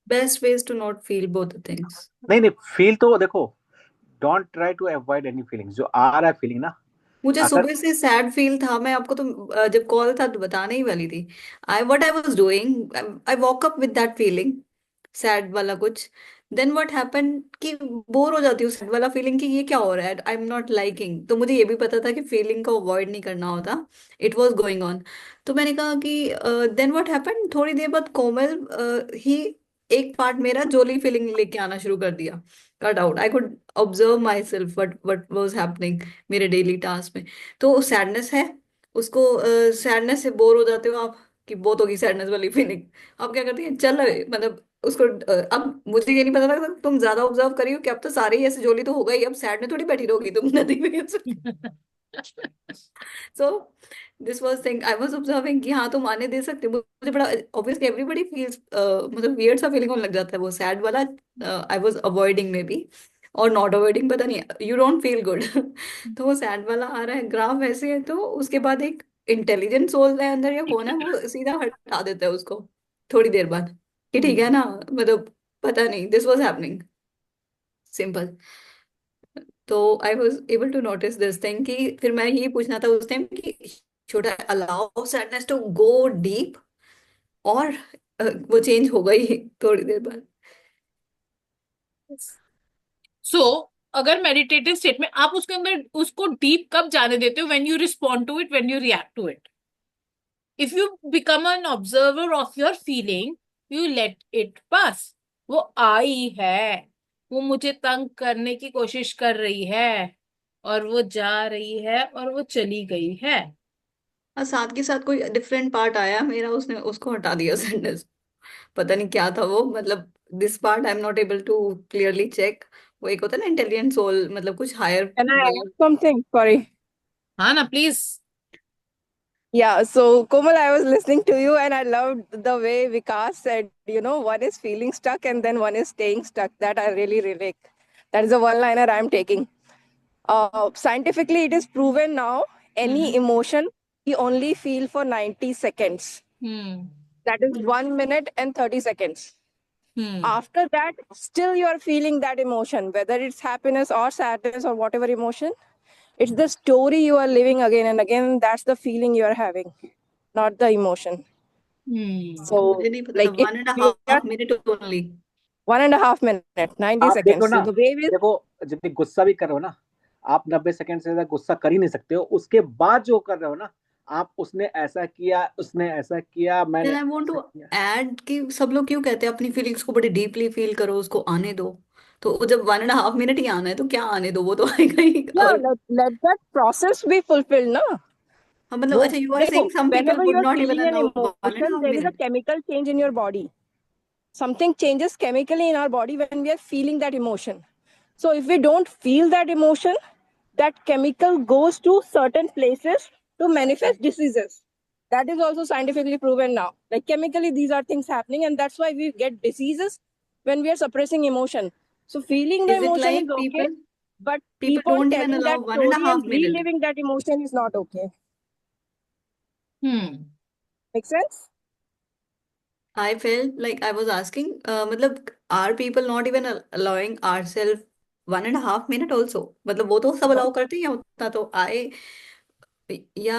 Best ways to not feel both the things. नहीं नहीं, फील तो देखो, don't try to avoid any feelings. जो आ रहा है फीलिंग ना, मुझे अगर सुबह से सैड फील था, मैं आपको तो जब कॉल था तो बताने ही वाली थी। I was doing, I walk up with that feeling, sad वाला कुछ। देन व्हाट हैपन कि बोर हो जाती हूँ सैड वाला फीलिंग कि ये क्या हो रहा है, आई एम नॉट लाइकिंग। तो मुझे ये भी पता था कि फीलिंग को अवॉइड नहीं करना होता, इट वाज गोइंग ऑन। तो मैंने कहा कि देन व्हाट हैपन, थोड़ी देर बाद कोमल ही एक पार्ट मेरा जोली फीलिंग लेके आना शुरू कर दिया। Cut out, I could observe my self what was happening मेरे डेली टास्क में। तो सैडनेस है, उसको सैडनेस से बोर हो जाते हो आप कि बहुत होगी सैडनेस वाली फीलिंग। आप क्या करती हैं, चल मतलब उसको अब मुझे ये नहीं पता था, तुम ज्यादा ऑब्जर्व करी हो कि अब तो सारे ही ऐसे जोली तो हो गई, अब सैड में थोड़ी बैठी रहोगी तुम नदी में। So this was thing I was observing कि हाँ तुम आने दे सकते हो। मुझे बड़ा ऑब्वियसली एवरीबडी फील्स मतलब वियर्ड सा फीलिंग होने लग जाता है वो सैड वाला। I was avoiding may be, और नॉट अवॉइडिंग, पता नहीं, यू डोंट फील गुड। तो वो सैड वाला आ रहा है, ग्राफ ऐसे है, तो उसके बाद एक इंटेलिजेंट सोल है अंदर या कौन है, वो सीधा हटा देता है उसको थोड़ी देर बाद कि ठीक है ना, मतलब पता नहीं, दिस वाज हैपनिंग, सिंपल। तो I was able to notice this thing कि फिर मैं यही पूछना था उस टाइम कि should I allow sadness to go deep, और वो चेंज हो गई थोड़ी देर बाद। So अगर मेडिटेटिव स्टेट में आप उसके अंदर उसको डीप कब जाने देते हो? When you respond to it, when you react to it. If you become an observer of your feeling, you let it pass. वो आई है, वो मुझे तंग करने की कोशिश कर रही है, और वो जा रही है, और वो चली गई है. और साथ के साथ कोई डिफरेंट पार्ट आया मेरा, उसने उसको हटा दिया सेंटेंस। पता नहीं क्या था वो, मतलब this part I am not able to clearly check. वो एक होता है ना इंटेलिजेंट सोल, मतलब कुछ higher Can I way. add something? Sorry. हाँ ना, please. Yeah, so Komal, I was listening to you and I loved the way Vikas said, one is feeling stuck and then one is staying stuck. That I really relate. That is the one liner I'm taking. Scientifically, it is proven now any emotion we only feel for 90 seconds. Hmm. That is 1 minute and 30 seconds. Hmm. After that, still you are feeling that emotion, whether it's happiness or sadness or whatever emotion. It's the story you are living again and again. That's the feeling you are having, not the emotion. Hmm. So, मुझे नहीं पता था, like if one and we are half minute only. 1.5 minutes, 90 आप देखो seconds. ना, So the way is देखो, जब भी गुस्सा भी कर रहे हो ना, आप 90 सेकंड से ज्यादा गुस्सा कर ही नहीं सकते हो। उसके बाद जो कर रहे हो ना, आप उसने ऐसा किया, उसने ऐसा किया, मैंने देन आई वांट ऐसा टू किया। ऐड कि सब लोग क्यों कहते हैं अपनी फीलिंग्स को बड़ी डीपली फील करो, उसको आने दो। तो वो जब वन एंड हाफ मिनट ही आना है तो क्या आने दो, वो तो आएगा ही। yeah, और let that process be fulfilled, no? हाँ, मतलब वो अच्छा, यू आर देखो, saying some people whenever you would are not even feeling an allow one and emotion, half there is a minute. chemical change in your body. Something changes chemically in our body when we are feeling that emotion. So if we don't feel that emotion, that chemical goes to certain places to manifest diseases. That is also scientifically proven now. Like chemically, these are things happening, and that's why we get diseases when we are suppressing emotion. So feeling the is it emotion is like okay, people but people keep on don't even telling that allow one and story and half minute? reliving that emotion is not okay. Hmm. Make sense? I felt like I was asking, मतलब are people not even allowing our self one and half minute also? मतलब वो तो सब No, allow करते हैं या उतना तो आए, या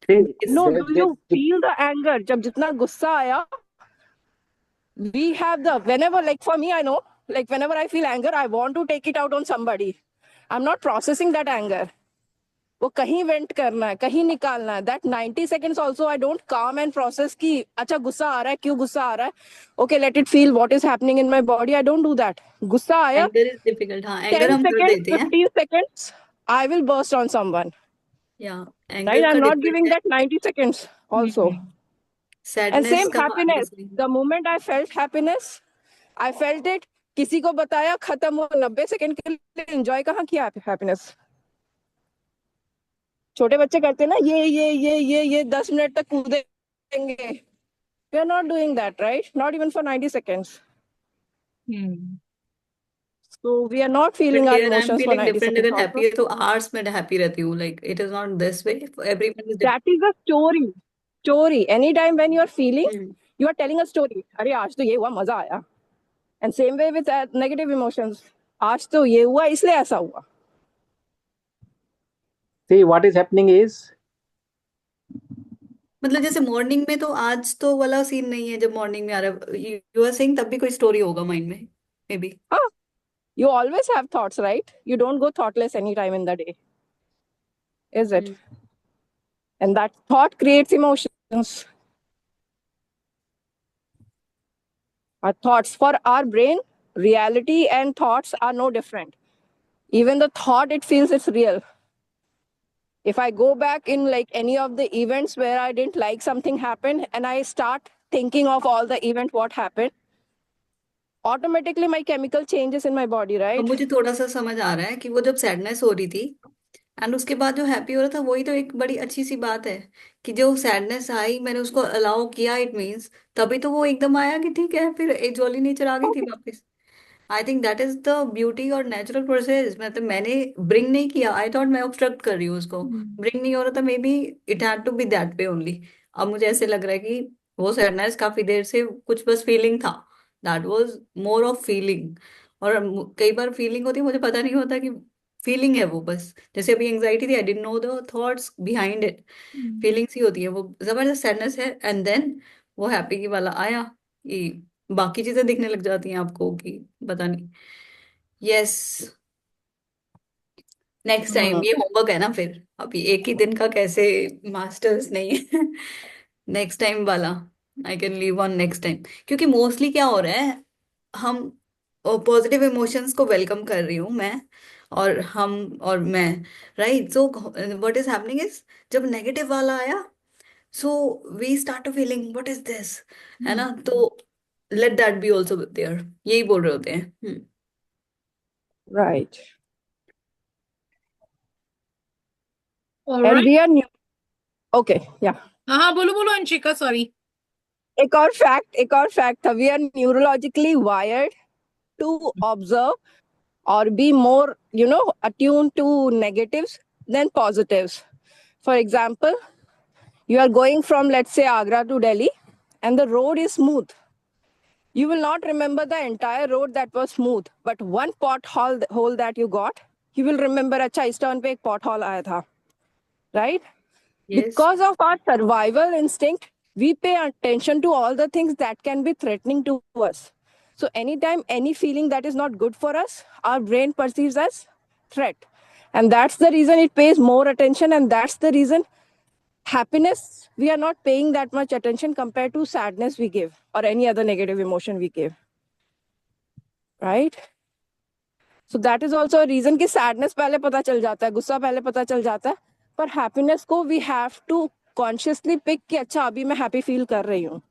इस no. Do you feel the anger? जब जितना गुस्सा आया, we have the whenever, like for me, I know, like whenever I feel anger, I want to take it out on somebody. I'm not processing that anger. वो कहीं went करना है, कहीं निकालना है. That 90 seconds also I don't काम and process की अच्छा गुस्सा आ रहा है, क्यों गुस्सा आ रहा है, okay let it feel what is happening in my body. I don't do that. गुस्सा आया, एंगर इज डिफिकल्ट। हाँ, एंगर 10 हम कर seconds, देते हैं। 15 seconds, I will burst on someone. या Right? एंगर का I'm not डिफरेंट giving है, that 90 seconds also. Hmm. And sadness same का happiness. obviously। The moment I felt happiness, I felt it. किसी को बताया, खत्म हुआ. 90 सेकंड के लिए एंजॉय कहाँ किया हैप्पीनेस? छोटे बच्चे करते हैं ना, ये 10 मिनट तक कूदेंगे. We are not doing that, right? Not even for 90 seconds. Hmm. So we are not but feeling our here I am emotions for feeling 90 different, seconds अगर हैप्पी also. है तो आवर्स में हैप्पी रहती हूँ, like it is not this way, everyone is That is a story. Story. Anytime when you are feeling, different. you are telling a story. अरे आज तो ये हुआ, मजा आया. And same way with negative emotions. आज तो ये हुआ इसलिए ऐसा हुआ. See, what is happening is, मतलब जैसे मॉर्निंग में तो आज तो वाला सीन नहीं है, जब मॉर्निंग में आ रहा है यू आर सेइंग, तब भी कोई स्टोरी होगा माइंड में मे बी। हाँ, you always have thoughts, right? You don't go thoughtless anytime in the day, is it? And that thought creates emotions. Our thoughts, for our brain, reality and thoughts are no different. Even the thought, it feels it's real. If I go back in like any of the events where I didn't like something happen and I start thinking of all the event what happened, automatically my chemical changes in my body, अब right? मुझे थोड़ा सा समझ आ रहा है कि वो जब सैडनेस हो रही थी एंड उसके बाद जो हैप्पी हो रहा था, वही तो एक बड़ी अच्छी सी बात है। कि जो सैडनेस आई मैंने उसको अलाउ किया, इट मीन्स तभी तो वो एकदम आया कि ठीक है, फिर एक जॉली नेचर आ गई थी वापस। I think that is the beauty और नेचुरल प्रोसेस। मतलब मैंने ब्रिंग नहीं किया, आई थॉट मैं ऑब्स्ट्रक्ट कर रही हूँ उसको। ब्रिंग नहीं हो रहा था, may be it had to be that way only. अब मुझे ऐसे लग रहा है कि वो सैडनेस काफी देर से कुछ बस फीलिंग था, that was more of feeling. और कई बार फीलिंग होती है, मुझे पता नहीं होता कि फीलिंग है वो, बस जैसे अभी एंजाइटी थी, I didn't know the thoughts behind it. Feelings ही होती है, वो जबरदस्त सैडनेस है, एंड देन वो हैप्पी की वाला आया कि बाकी चीजें दिखने लग जाती हैं आपको कि पता नहीं। यस, नेक्स्ट टाइम, ये होमवर्क है ना फिर, अभी एक ही दिन का कैसे, मास्टर्स नहीं है। नेक्स्ट टाइम वाला, I can leave on next time, क्योंकि मोस्टली क्या हो रहा है, हम पॉजिटिव इमोशंस को वेलकम कर रही हूँ मैं, और हम और मैं, right, so what is happening is, जब नेगेटिव वाला आया, so we start to feeling what is this, है ना, तो let that be also there, यही बोल रहे होते हैं। Right. And alright. we are new. Okay, yeah. हाँ हाँ, बोलो बोलो अंशिका, सॉरी। एक और फैक्ट था, we are neurologically wired to observe or be more, attuned to negatives than positives. For example, you are going from, let's say, Agra to Delhi, and the road is smooth. You will not remember the entire road that was smooth, but one pothole hole that you got, you will remember, अच्छा इस turn पे एक pothole आया था, right? Yes, Because of our survival instinct, we pay attention to all the things that can be threatening to us. So anytime any feeling that is not good for us, our brain perceives as threat. And that's the reason it pays more attention, and that's the reason happiness, we are not paying that much attention compared to sadness we give or any other negative emotion we give. Right? So that is also a reason कि sadness पहले पता चल जाता है, गुस्सा पहले पता चल जाता है, पर happiness को we have to consciously pick कि अच्छा अभी मैं happy feel कर रही हूँ.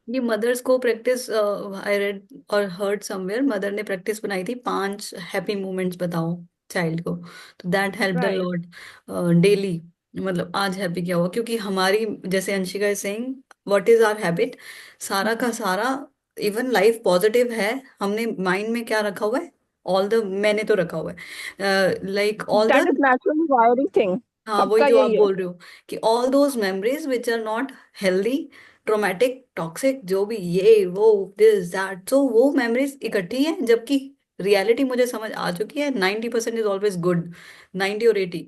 ये मदर्स को प्रैक्टिस, आई रेड और हर्ड समवेयर, मदर ने प्रैक्टिस बनाई थी, 5 हैप्पी मोमेंट्स बताओ चाइल्ड को, तो that helped a Right. Lot daily, मतलब आज हैप्पी क्या हुआ, क्योंकि हमारी, जैसे Anshika is saying, what is our habit, सारा का सारा, इवन लाइफ पॉजिटिव है, हमने माइंड में क्या रखा हुआ है, ऑल द, मैंने तो रखा हुआ है, like all That the, is naturally wiring thing. हाँ वही सबका जो आप यही है. बोल रहे हो, कि all those memories which are not healthy, traumatic, toxic, जो भी, ये वो दिस दैट, सो वो मेमोरीज इकट्ठी है, जबकि रियलिटी मुझे समझ आ चुकी है, 90% इज ऑलवेज गुड, 90 और 80,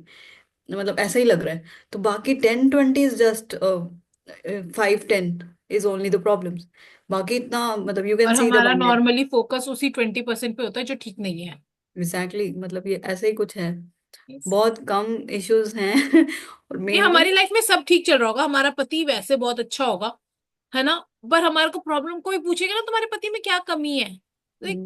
मतलब ऐसा ही लग रहा है, तो बाकी 10-20 is just, 5-10 is only the problems, बाकी इतना, मतलब यू कैन और सी द हमारा बंडल, नॉर्मली फोकस उसी 20% पे होता है जो ठीक नहीं है। एग्जैक्टली, मतलब ये ऐसे ही कुछ है, Yes. बहुत कम इश्यूज हैं। और ये मेनली, हमारी लाइफ में सब ठीक चल रहा होगा, हमारा पति वैसे बहुत अच्छा होगा, है ना, पर हमारे को प्रॉब्लम, कोई पूछेगा ना तुम्हारे पति में क्या कमी है, लाइक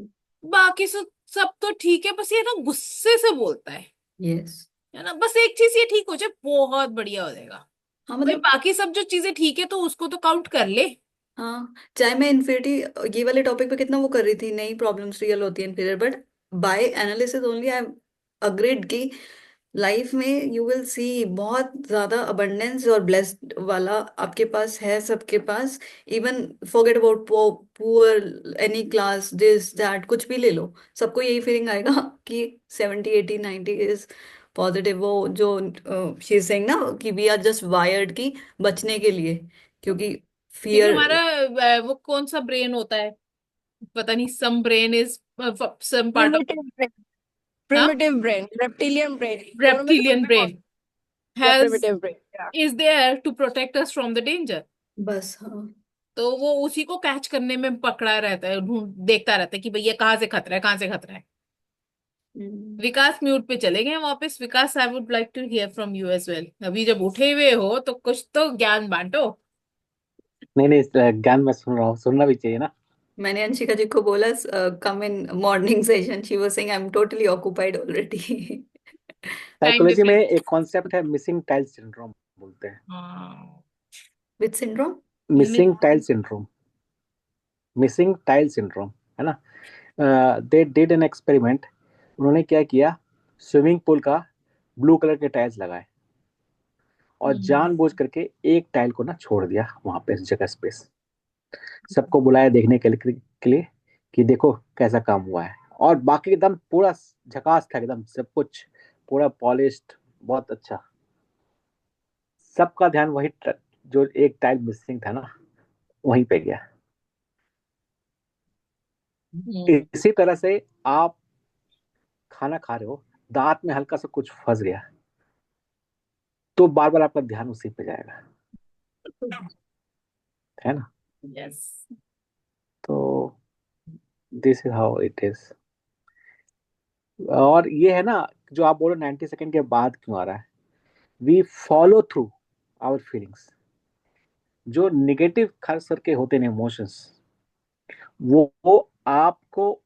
बाकी सब तो ठीक है, बस ये ना गुस्से से बोलता यस, है ना, बस एक चीज ये ठीक हो जाए बहुत बढ़िया हो जाएगा। हाँ भाई मतलब, बाकी सब जो चीजें ठीक है तो उसको तो काउंट कर ले। हाँ, चाहे मैं इन्फिनिटी ये वाले टॉपिक पे कितना वो कर रही थी, नई प्रॉब्लम्स रियल होती है inferior, but by analysis only I agreed कि लाइफ में यू विल सी बहुत ज्यादा अबंडेंस और ब्लेस्ड वाला आपके पास है, सबके पास, even forget about poor, any class, this that, कुछ भी ले लो, सबको यही फीलिंग आएगा कि 70-80-90 इज पॉजिटिव, वो जो शी इज सेइंग ना, कि वी आर जस्ट वायर्ड की बचने के लिए, क्योंकि क्योंकि फियर, हमारा वो कौन सा ब्रेन होता है, पता नहीं, some brain is some part of, Primitive brain. हाँ, Primitive brain. Reptilian brain. दोनों में से कुछ रेप्टिलियन भी ब्रेन कौन? या has primitive brain. Yeah. Is there to protect us from the danger. बस, हाँ, तो वो उसी को कैच करने में पकड़ा रहता है, ढूंढ देखता रहता है कि भैया कहाँ से खतरा है, कहाँ से खतरा है। हम्म, विकास म्यूट पे चले गए वापस। Vikas, I would like to hear from you as well, अभी जब उठे हुए हो तो कुछ तो ज्ञान बांटो। नहीं नहीं, इस ज्ञान मैं सुन रहा हूँ, सुनना भी चाहिए ना। मैंने अंशिका जी को बोला, come in morning session, she was saying I am totally occupied already. Time psychology में डिफरेंस। एक कॉन्सेप्ट है, मिसिंग टाइल सिंड्रोम बोलते हैं। हाँ। With syndrome, missing tile syndrome, missing tile syndrome, है ना। They did an experiment. उन्होंने क्या किया, स्विमिंग पूल का ब्लू कलर के टाइल्स लगाए और जानबूझ करके एक टाइल को ना छोड़ दिया वहां पे, इस जगह स्पेस, सबको बुलाया देखने के लिए कि देखो कैसा काम हुआ है, और बाकी एकदम पूरा झकास था, एकदम सब कुछ पूरा पॉलिश्ड, बहुत अच्छा। सबका ध्यान वही जो एक टाइल मिसिंग था ना, वहीं पे गया। इसी तरह से आप खाना खा रहे हो, दांत में हल्का सा कुछ फंस गया, तो बार बार आपका ध्यान उसी पे जाएगा, है ना। यस। तो this is how it is. और ये है ना जो आप बोलो 90 सेकंड के बाद क्यों आ रहा है, we follow through our feelings. जो निगेटिव खास करके होते हैं इमोशंस, वो आपको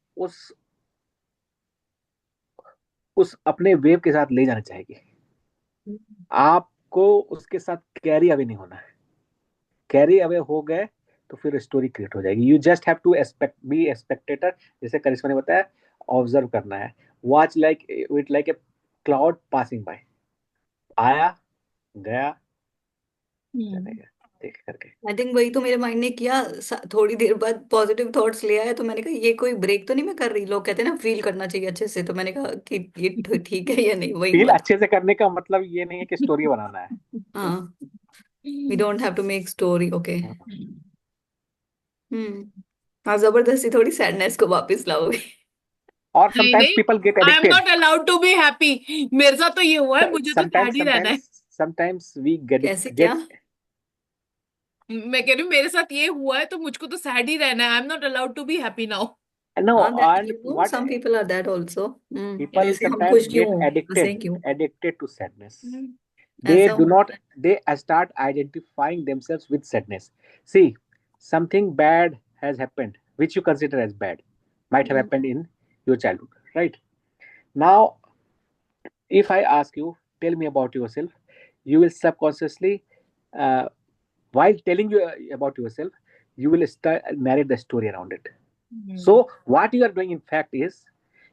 उस अपने वेव के साथ ले जाना चाहिए। आपको उसके साथ कैरी अवे नहीं होना है। कैरी अवे हो गए तो फिर स्टोरी क्रिएट हो जाएगी। You just have to expect be a spectator, जैसे करिश्मा ने बताया, ऑब्जर्व करना है। Watch like it like a cloud passing by, आया गया चले गया देख करके। आई थिंक वही तो मेरे माइंड ने किया। थोड़ी देर बाद पॉजिटिव थॉट्स ले आया, तो मैंने कहा ये कोई ब्रेक तो नहीं मैं कर रही। लोग कहते हैं ना फील करना चाहिए अच्छे से, तो मैंने कहा कि ये ठीक है या नहीं, वही फील हुआ था। अच्छे से करने का मतलब ये नहीं है कि स्टोरी बनाना है। हाँ, we don't have to make story. Okay. Hmm. हाँ, जबरदस्ती थोड़ी सैडनेस को वापस लाओगे। और नहीं समटाइम्स नहीं, people get I am addicted. Not allowed to be happy. मेरे साथ तो ये हुआ है, मुझे तो sometimes सैड ही रहना है। sometimes sometimes we कैसे क्या? get मैं कह रही हूँ मेरे साथ ये हुआ है तो मुझको तो सैड ही रहना है। I am not allowed to be happy now. no हाँ, that and you know what some people are that also. people ऐसे हम sometimes खुश क्यों get हो, addicted हंसे क्यों? addicted to sadness. They ऐसा do not, होता है। they start identifying themselves with sadness. See, something bad has happened which you consider as bad might have hmm, happened in your childhood, right? Now if I ask you, tell me about yourself, you will subconsciously, uh, while telling you about yourself, you will start narrate the story around it. So what you are doing in fact is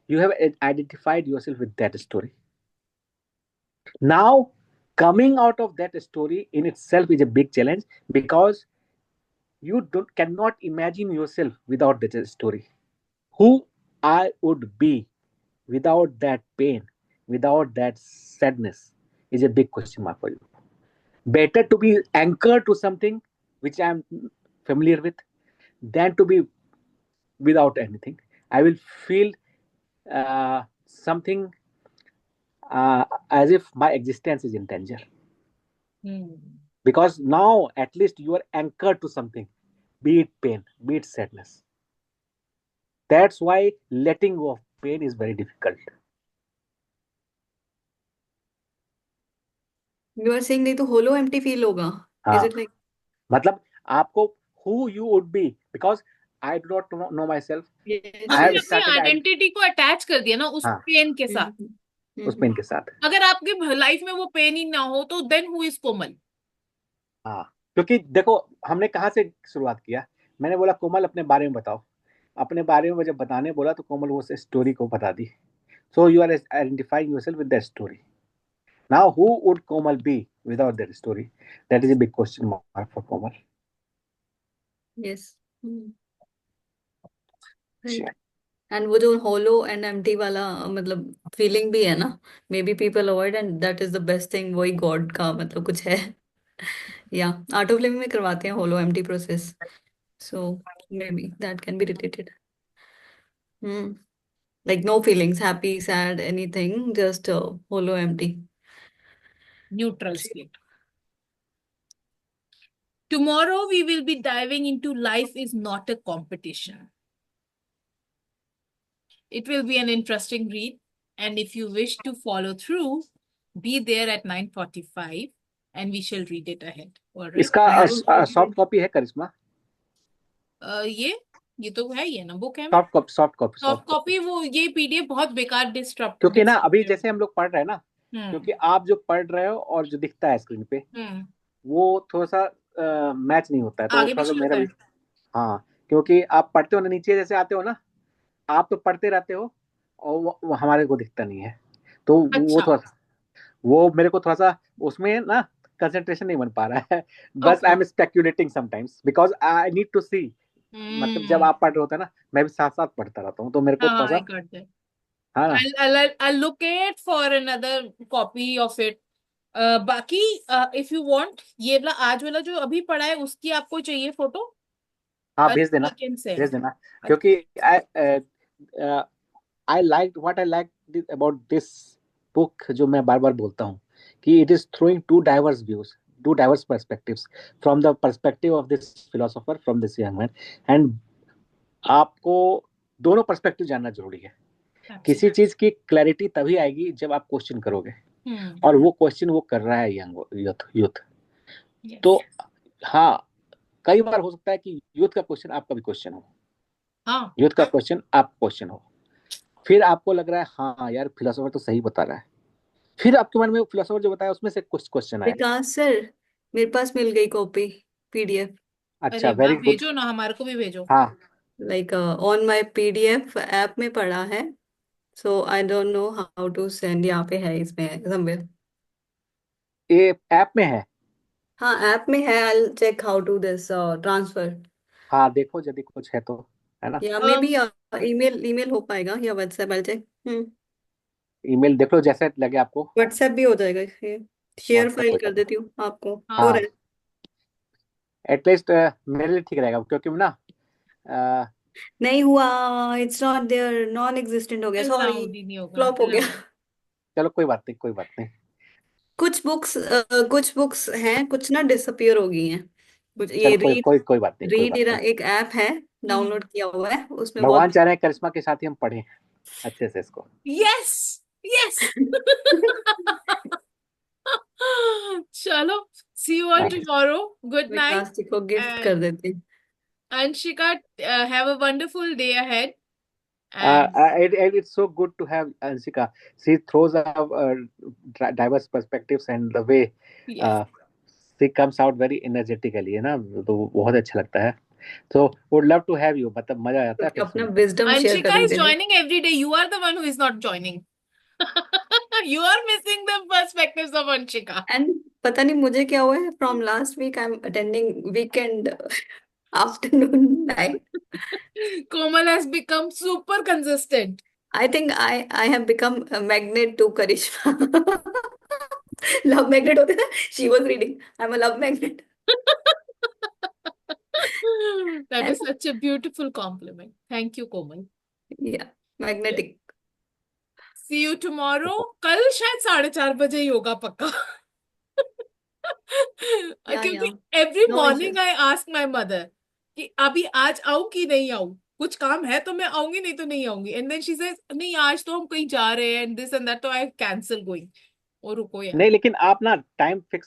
you have identified yourself with that story. Now coming out of that story in itself is a big challenge, because you cannot imagine yourself without that story. Who I would be without that pain, without that sadness, is a big question mark for you. Better to be anchored to something which I am familiar with than to be without anything. I will feel something as if my existence is in danger, because now at least you are anchored to something, be it pain, be it sadness. That's why letting go of pain is very difficult. You are saying नहीं तो hollow empty feel होगा। Is हाँ, it like? मतलब आपको who you would be, because I do not know myself. Yes I have आपने yes. अपनी started identity को attach कर दिया ना उस हाँ पेन के साथ। उस पेन के साथ। अगर आपके लाइफ में वो पेन ही ना हो तो देन हु इज कोमल? हाँ, क्योंकि देखो हमने कहाँ से शुरुआत किया। मैंने बोला कोमल अपने बारे में बताओ, अपने बारे में जब बताने बोला तो कोमल वो स्टोरी को बता दी। So you are identifying yourself with that story. Now who would Komal be without that story? That is a big question mark for Komal. Yes, right. And वो जो होलो एंड एम्प्टी वाला मतलब फीलिंग भी है ना, may be people avoid, and that is the best thing. वही God का मतलब कुछ है। या आर्ट ऑफ लिविंग में करवाते हैं hollow empty process, so maybe that can be related. Hmm, like no feelings, happy, sad, anything, just hollow, empty. Neutral state. Tomorrow we will be diving into life is not a competition. It will be an interesting read, and if you wish to follow through, be there at 9:45 and we shall read it ahead. All right. इसका I have soft copy है करिश्मा? ये तो है, ये ना book है। Soft copy, soft copy, soft copy वो ये पीडीएफ बहुत बेकार डिस्ट्रप्ट। क्योंकि ना अभी जैसे हम लोग पढ़ रहे हैं ना, हम्म क्योंकि आप जो पढ़ रहे हो और जो दिखता है स्क्रीन पे वो थोड़ा सा मैच नहीं होता है, तो आगे थोड़ा सा पीछे मेरा होता भी। है। हाँ, क्योंकि आप पढ़ते हो ना, नीचे जैसे आते हो ना, आप तो पढ़ते रहते हो और वो हमारे को दिखता नहीं है, तो वो अच्छा, थोड़ा सा, वो मेरे को थोड़ा सा उसमें ना कंसंट्रेशन नहीं बन पा रहा है। बस I okay. Am speculating sometimes because I need to see. मतलब जब आप पढ़ रहे होते हैं ना, मैं भी साथ साथ पढ़ता रहता हूँ, तो मेरे को थोड़ा हाँ, I सा, got that. हाँ ना। I'll look at for another copy of it. बाकी if you want ये वाला आज वाला जो अभी पढ़ा है उसकी आपको चाहिए फोटो? हाँ भेज देना, I can send. भेज देना, क्योंकि I like what I like about this book, जो मैं बार बार बोलता हूँ कि it is throwing to diverse views, to diverse perspectives from the perspective of this philosopher, from this young man. And आपको दोनों पर्सपेक्टिव जानना जरूरी है। किसी Absolutely. चीज की क्लैरिटी तभी आएगी जब आप क्वेश्चन करोगे, और वो क्वेश्चन वो कर रहा है यंग यूथ। Yes. तो हाँ, कई बार हो सकता है कि यूथ का क्वेश्चन आपका भी क्वेश्चन हो, हाँ, यूथ का क्वेश्चन आपका क्वेश्चन हो, फिर आपको लग रहा है हाँ यार फिलोसोफर तो सही बता रहा है, फिर आपके मन में फिलोसोफर जो बताया उसमें से कुछ क्वेश्चन आए। विकास सर, मेरे पास मिल गई कॉपी PDF, अच्छा, अरे वेरी वाह, गुड। भेजो ना, हमारे को भी भेजो। हाँ, like on my PDF app में पड़ा है, so I don't know how to send, यहाँ पे है इसमें समवेयर। ये ऐप में है। हाँ ऐप में है, I check how to this transfer, हाँ देखो यदि कुछ है तो, है ना। या मे बी ईमेल ईमेल हो पाएगा या व्हाट्सएप, आई चेक। ईमेल देख लो जैसे लगे आपको। व्हाट्सएप भी हो जाएगा ये, शेयर व्हाट्सएप फाइल हो कर जाएगा। देती हूँ आपको, हो हाँ, रहा हाँ, है। एटलीस्ट मेरे लिए ठीक रहेगा, क्योंकि ना अ, नहीं हुआ, it's not there, non existent हो गया, सॉरी, अलाउड ही नहीं होगा, फ्लॉप हो गया। अलाउड। चलो कोई बात नहीं, कोई बात नहीं। कुछ बुक्स हैं, कुछ ना डिसअपियर हो गई हैं, कुछ ये चलो कोई कोई कोई बात नहीं, कोई रीड बात इरा नहीं। एक ऐप है, हम्म। डाउनलोड किया हुआ है, उसमें भगवान बहुत चाह रहे हैं करिश्मा के साथ ही हम पढ़ें अच्छे से इसको। Yes, yes. चलो, see you all tomorrow, good night. Vikas ji को गिफ्ट कर एंड देते हैं। Anshika, have a wonderful day ahead. And It's so good to have Ansika. She throws out diverse perspectives, and the way yes, uh, she comes out very energetically, है ना, तो वो बहुत अच्छा लगता है। So would love to have you, मतलब मजा आता है कुछ फिर अपना सुन के। विजडम शेयर Anshika is करते हैं। joining every day. You are the one who is not joining. You are missing the perspectives of Anshika. And पता नहीं मुझे क्या हुआ है, from last week I am attending weekend afternoon night. Komal has become super consistent. I think I have become magnet to Karishma. Love magnet होते हैं, she was reading, I am a love magnet. That है is ना, such a beautiful compliment. Thank you, Komal. या magnetic. See you tomorrow. कल शायद 4:30 बजे ही होगा पक्का। या क्योंकि every no morning issues. I ask my mother कि अभी आज आऊं कि नहीं आऊं, कुछ काम है तो मैं आऊंगी, नहीं तो नहीं आऊंगी, and then she says नहीं आज तो हम कहीं जा रहे हैं and this and that, तो I cancel going। और रुको यार। नहीं, लेकिन आप ना टाइम फिक्स